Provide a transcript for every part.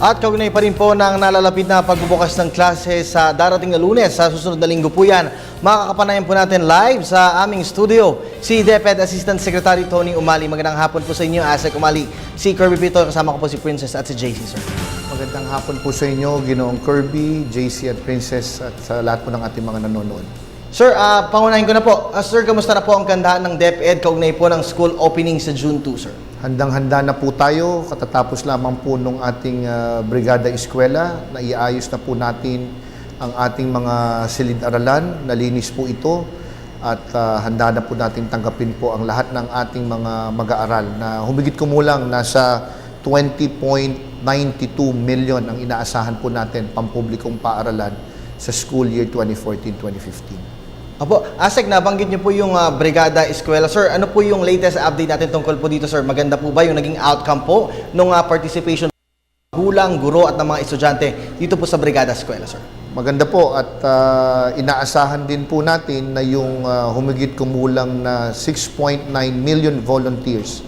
At kaugnay pa rin po ng nalalapit na pagbubukas ng klase sa darating na Lunes, sa susunod na linggo po yan. Makakapanayan po natin live sa aming studio si DepEd Assistant Secretary Tony Umali. Magandang hapon po sa inyo, Asek Umali. Si Kirby Pito, kasama ko po si Princess at si JC, sir. Magandang hapon po sa inyo, Ginoong Kirby, JC at Princess at sa lahat po ng ating mga nanonood. Sir, pangunahin ko na po. Sir, kamusta na po ang kandahan ng DepEd kaugnay po ng school opening sa June 2, sir? Handang-handa na po tayo, katatapos lamang po nung ating Brigada Eskwela, na iayos na po natin ang ating mga silid-aralan, nalinis po ito at handa na po natin tanggapin po ang lahat ng ating mga mag-aaral na humigit kumulang nasa 20.92 million ang inaasahan po natin pampublikong paaralan sa school year 2014-2015. Apo, Asek, nabanggit niyo po yung Brigada Eskwela. Sir, ano po yung latest update natin tungkol po dito, sir? Maganda po ba yung naging outcome po nung participation ng gulang, guro at ng mga estudyante dito po sa Brigada Eskwela, sir? Maganda po at inaasahan din po natin na yung humigit kumulang na 6.9 million volunteers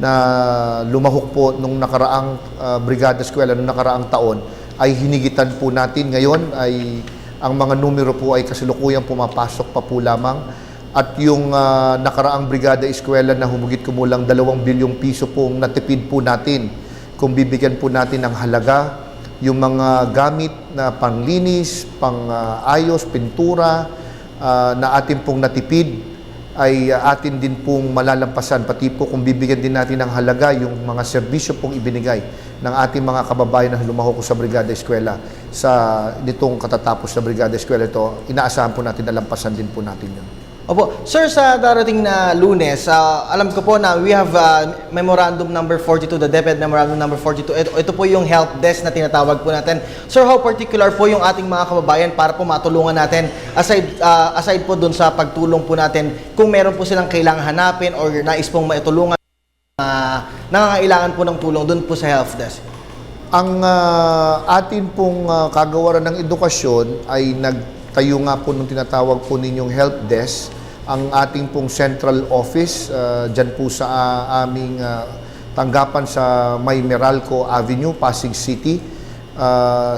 na lumahok po nung nakaraang Brigada Eskwela nung nakaraang taon ay hinigitan po natin. Ngayon ay ang mga numero po ay kasalukuyang pumapasok pa po lamang at yung nakaraang Brigada Eskwela na humigit kumulang 2 bilyong piso pong natipid po natin kung bibigyan po natin ng halaga yung mga gamit na panglinis, pang-ayos, pintura na atin pong natipid ay atin din pong malalampasan, pati po kung bibigyan din natin ng halaga yung mga serbisyo pong ibinigay ng ating mga kababayan na lumahok sa Brigada Eskwela sa nitong katatapos na Brigada Eskwela ito, inaasahan po natin na lampasan din po natin yun. Opo, sir, sa darating na Lunes, alam ko po na we have Memorandum number 42, the DepEd Memorandum number 42. Ito po yung help desk na tinatawag po natin. Sir, how particular po yung ating mga kababayan para po matulungan natin aside po dun sa pagtulong po natin kung meron po silang kailangan hanapin or nais pong maitulungan nangangailangan po ng tulong dun po sa help desk? Ang atin pong kagawaran ng edukasyon ay nagtayo nga po nung tinatawag po ninyong help desk, ang ating pong central office dyan po sa aming tanggapan sa May Meralco Avenue, Pasig City.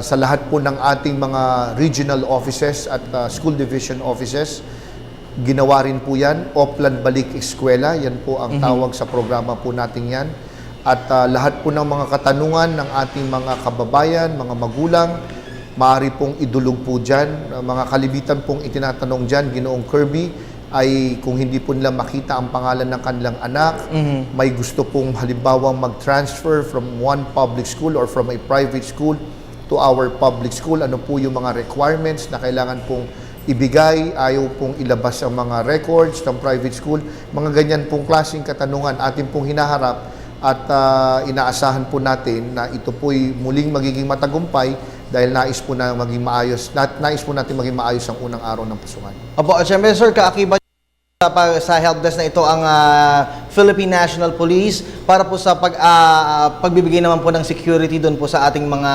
Sa lahat po ng ating mga regional offices at school division offices, ginawa rin po yan, Oplan Balik Eskwela, yan po ang tawag sa programa po natin yan. At lahat po ng mga katanungan ng ating mga kababayan, mga magulang, maaari pong idulog po dyan. Mga kalibitan pong itinatanong dyan, Ginoong Kirby, ay kung hindi po nila makita ang pangalan ng kanilang anak, may gusto pong halimbawa mag-transfer from one public school or from a private school to our public school, ano po yung mga requirements na kailangan pong ibigay, ayaw pong ilabas ang mga records ng private school, mga ganyan pong klaseng katanungan atin pong hinaharap at inaasahan po natin na ito po'y muling magiging matagumpay dahil nais po na maging maayos, nais po natin maging maayos ang unang araw ng pasukan. Opo, siyempre, sir, kaakibat sa help desk na ito ang Philippine National Police para po sa pagbibigay naman po ng security doon po sa ating mga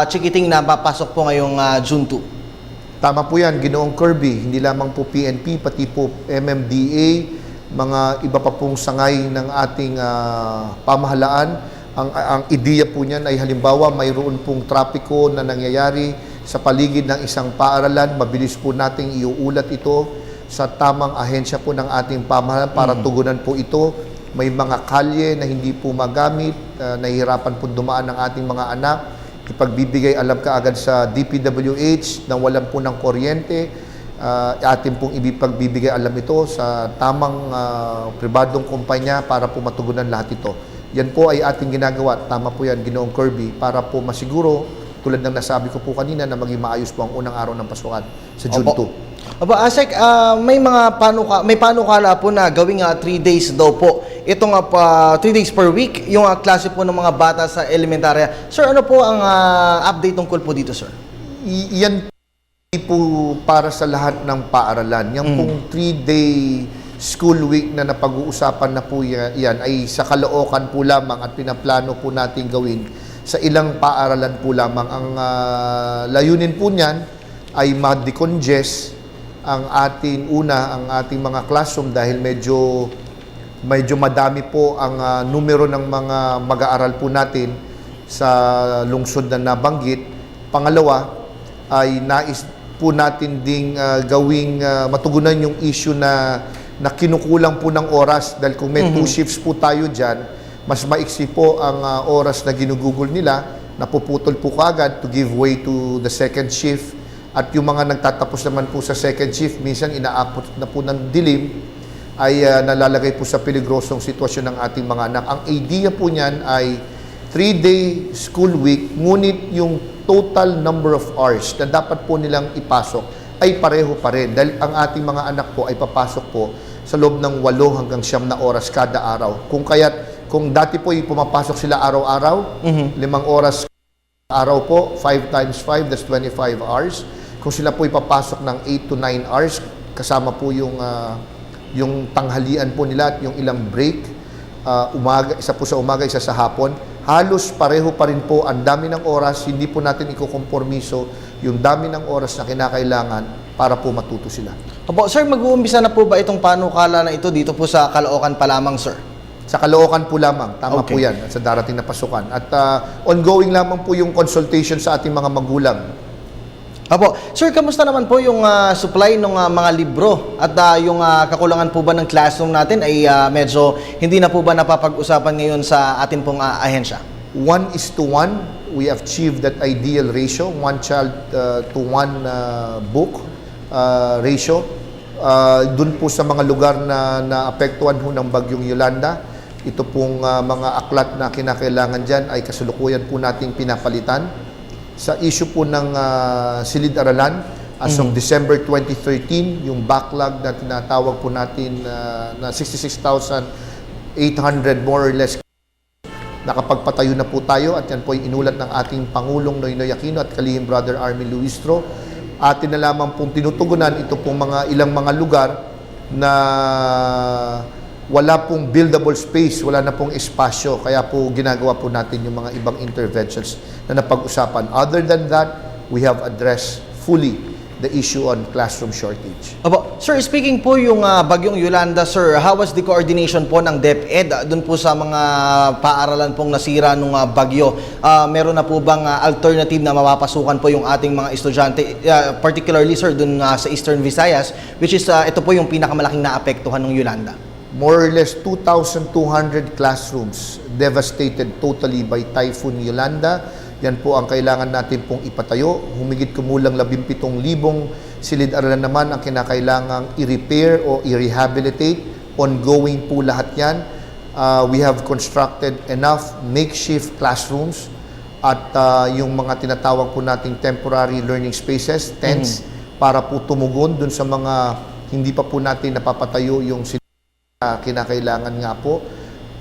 chikiting na papasok po ngayong June 2. Tama po yan, Ginoong Kirby. Hindi lamang po PNP, pati po MMDA, mga iba pa pong sangay ng ating pamahalaan. Ang ideya po niyan ay halimbawa mayroon pong trapiko na nangyayari sa paligid ng isang paaralan. Mabilis po nating iuulat ito sa tamang ahensya po ng ating pamahalaan para tugunan po ito. May mga kalye na hindi po magamit, nahihirapan po dumaan ng ating mga anak. Ipagbibigay alam ka agad sa DPWH nang walang po ng kuryente. Atin pong ipagbibigay alam ito sa tamang pribadong kumpanya para po matugunan lahat ito. Yan po ay ating ginagawa. Tama po yan, Ginoong Kirby, para po masiguro, tulad ng nasabi ko po kanina, na maging maayos po ang unang araw ng pasukan sa June 2. Opo, Asek, may panukala po na gawing 3 days daw po. Itong 3 days per week, yung klase po ng mga bata sa elementarya. Sir, ano po ang update tungkol po dito, sir? Yan po para sa lahat ng paaralan. Yan pong 3-day school week na napag-uusapan na po yan ay sa Caloocan po lamang at pinaplano po natin gawin sa ilang paaralan po lamang. Ang layunin po niyan ay ma-decongest ang ating mga classroom dahil medyo madami po ang numero ng mga mag-aaral po natin sa lungsod na nabanggit. Pangalawa ay nais po natin ding gawing matugunan yung issue na kinukulang po ng oras dahil kung may 2 shifts po tayo dyan, mas maiksi po ang oras na ginugugol nila, napuputol po kaagad to give way to the second shift. At yung mga nagtatapos naman po sa second shift, minsan inaabot na po ng dilim, ay nalalagay po sa peligrosong sitwasyon ng ating mga anak. Ang idea po niyan ay 3-day school week, ngunit yung total number of hours na dapat po nilang ipasok ay pareho pa rin. Dahil ang ating mga anak po ay papasok po sa loob ng 8 hanggang 9 na oras kada araw. Kung dati po ay pumapasok sila araw-araw, 5 oras araw po, 5 times 5, that's 25 hours. Kung sila po ipapasok ng 8 to 9 hours, kasama po yung tanghalian po nila at yung ilang break, isa po sa umaga, isa sa hapon, halos pareho pa rin po ang dami ng oras, hindi po natin ikukompormiso yung dami ng oras na kinakailangan para po matuto sila. Opo, sir, mag-uumpisa na po ba itong panukala na ito dito po sa Caloocan pa lamang, sir? Sa Caloocan po lamang, tama Okay. po yan, at sa darating na pasukan. At ongoing lamang po yung consultation sa ating mga magulang. Opo. Sir, kamusta naman po yung supply ng mga libro? At yung kakulangan po ba ng classroom natin ay medyo hindi na po ba napapag-usapan ngayon sa atin pong ahensya? 1:1, we have achieved that ideal ratio, 1 child to 1 book ratio. Doon po sa mga lugar na naapektuhan ho ng bagyong Yolanda, ito pong mga aklat na kinakailangan dyan ay kasalukuyan po nating pinapalitan. Sa issue po ng silid-aralan, as of December 2013, yung backlog na tinatawag po natin na 66,800 more or less, nakapagpatayo na po tayo at yan po ay inulat ng ating Pangulong Noynoy Aquino at kalihim Brother Army Luistro. Atin na lamang pong tinutugunan ito pong ilang mga lugar na wala pong buildable space, wala na pong espasyo, kaya po ginagawa po natin yung mga ibang interventions na napag-usapan. Other than that, we have addressed fully the issue on classroom shortage. Opo. Sir, speaking po yung bagyong Yolanda, sir, how was the coordination po ng DepEd doon po sa mga paaralan pong nasira nung bagyo? Meron na po bang alternative na mapapasukan po yung ating mga estudyante, particularly, sir, doon sa Eastern Visayas, which is ito po yung pinakamalaking naapektuhan ng Yolanda? More or less 2,200 classrooms devastated totally by Typhoon Yolanda. Yan po ang kailangan natin pong ipatayo. Humigit kumulang 17,000 silid-aralan naman ang kinakailangang i-repair o i-rehabilitate. Ongoing po lahat yan. We have constructed enough makeshift classrooms at yung mga tinatawag po nating temporary learning spaces, tents, para po tumugon dun sa mga hindi pa po natin napapatayo yung kinakailangan nga po.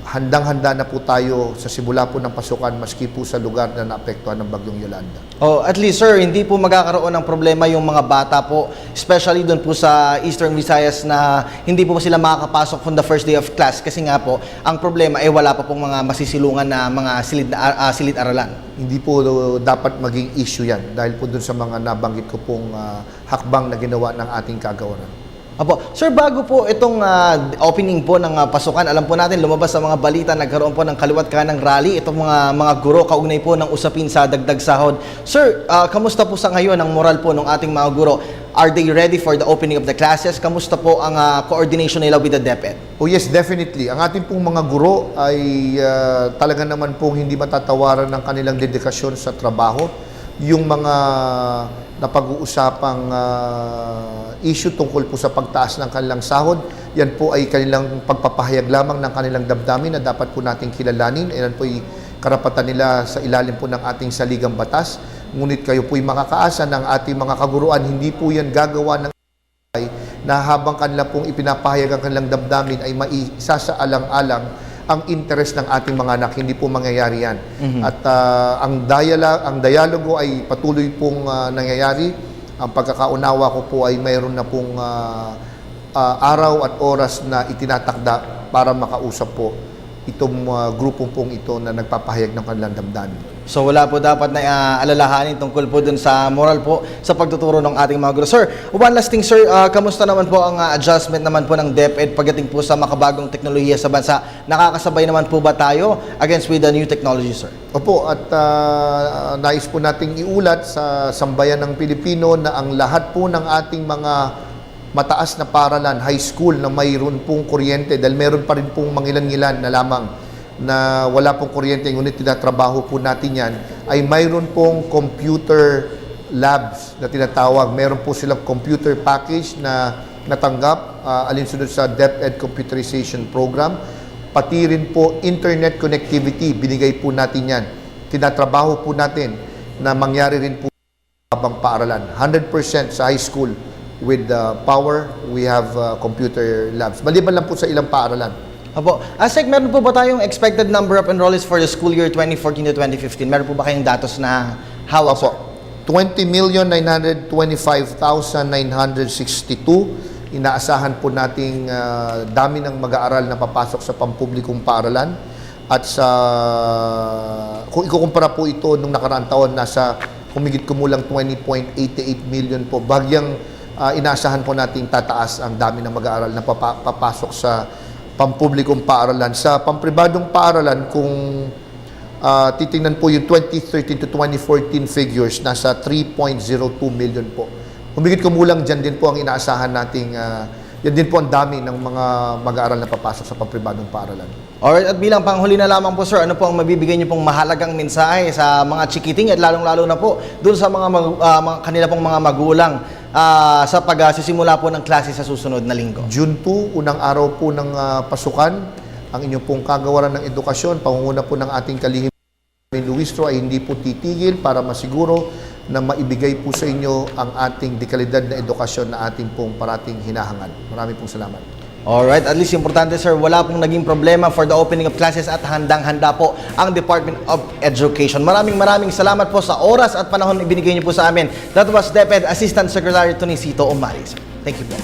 Handang-handa na po tayo sa simula po ng pasukan maski po sa lugar na naapektuhan ng bagyong Yolanda. Oh, at least, sir, hindi po magkakaroon ng problema yung mga bata po, especially doon po sa Eastern Visayas na hindi po sila makakapasok from the first day of class kasi nga po, ang problema ay wala pa pong mga masisilungan na mga silid-aralan. Hindi po dapat maging issue yan dahil po dun sa mga nabanggit ko pong hakbang na ginawa ng ating kagawaran. Apo, sir, bago po itong opening po ng pasukan, alam po natin lumabas sa mga balita, nagkaroon po ng kaliwat kanang rally itong mga guro kaugnay po ng usapin sa dagdag sahod. Sir, kamusta po sa ngayon ang moral po ng ating mga guro? Are they ready for the opening of the classes? Kamusta po ang coordination nila with the DepEd? Oh yes, definitely. Ang ating pong mga guro ay talaga naman pong hindi matatawaran ng kanilang dedikasyon sa trabaho. Yung mga napag-uusapang issue tungkol po sa pagtaas ng kanilang sahod, yan po ay kanilang pagpapahayag lamang ng kanilang damdamin na dapat po nating kilalanin. Yan po ay karapatan nila sa ilalim po ng ating saligang batas. Ngunit kayo po ay makakaasa ng ating mga kaguruan, hindi po yan gagawa ng na habang kanila pong ipinapahayag ang kanilang damdamin ay maisa sa alang-alang ang interest ng ating mga anak, hindi po mangyayari yan. At ang dialogo ay patuloy pong nangyayari. Ang pagkakaunawa ko po ay mayroon na pong araw at oras na itinatakda para makausap po itong grupong pong ito na nagpapahayag ng kanilang damdamin. So wala po dapat na alalahanin tungkol po dun sa moral po sa pagtuturo ng ating mga guro. Sir, one last thing sir, kamusta naman po ang adjustment naman po ng DepEd pagdating po sa makabagong teknolohiya sa bansa? Nakakasabay naman po ba tayo against with the new technology, sir? Opo, at nais po nating iulat sa sambayan ng Pilipino na ang lahat po ng ating mga mataas na paaralan, high school na mayroon pong kuryente, dahil meron pa rin pong mangilan-ngilan na lamang na wala pong kuryente, ngunit tinatrabaho po natin yan, ay mayroon pong computer labs na tinatawag. Meron po silang computer package na natanggap alinsunod sa DepEd Computerization Program. Pati rin po internet connectivity, binigay po natin yan. Tinatrabaho po natin na mangyari rin po sa habang paaralan. 100% sa high school with power, we have computer labs. Maliban lang po sa ilang paaralan. Apo. Asek, meron po ba tayong expected number of enrollees for the school year 2014 to 2015? Meron po ba kayong datos na hawak po? 20,925,962. Inaasahan po nating dami ng mag-aaral na papasok sa pampublikong paaralan. At kung ikukumpara po ito nung nakaraang taon, nasa humigit kumulang 20.88 million po. Bagyang inaasahan po nating tataas ang dami ng mag-aaral na papasok sa pampublikong paaralan. Sa pampribadong paaralan, kung titingnan po yung 2013 to 2014 figures, nasa 3.02 million po. Humigit kumulang dyan din po ang inaasahan nating, yan din po ang dami ng mga mag-aaral na papasok sa pampribadong paaralan. Alright, at bilang panghuli na lamang po sir, ano po ang mabibigay niyo pong mahalagang mensahe sa mga chikiting at lalong-lalo na po dun sa mga kanila pong mga magulang sa pagsisimula po ng klase sa susunod na linggo? June 2, unang araw po ng pasukan, ang inyong pong kagawaran ng edukasyon, pangunguna po ng ating kalihim Luistro ay hindi po titigil para masiguro na maibigay po sa inyo ang ating dekalidad na edukasyon na ating pong parating hinahangad. Maraming pong salamat. Alright, at least importante sir, wala pong naging problema for the opening of classes at handang-handa po ang Department of Education. Maraming salamat po sa oras at panahon na ibinigay niyo po sa amin. That was DepEd Assistant Secretary Tonisito Umali. Thank you po.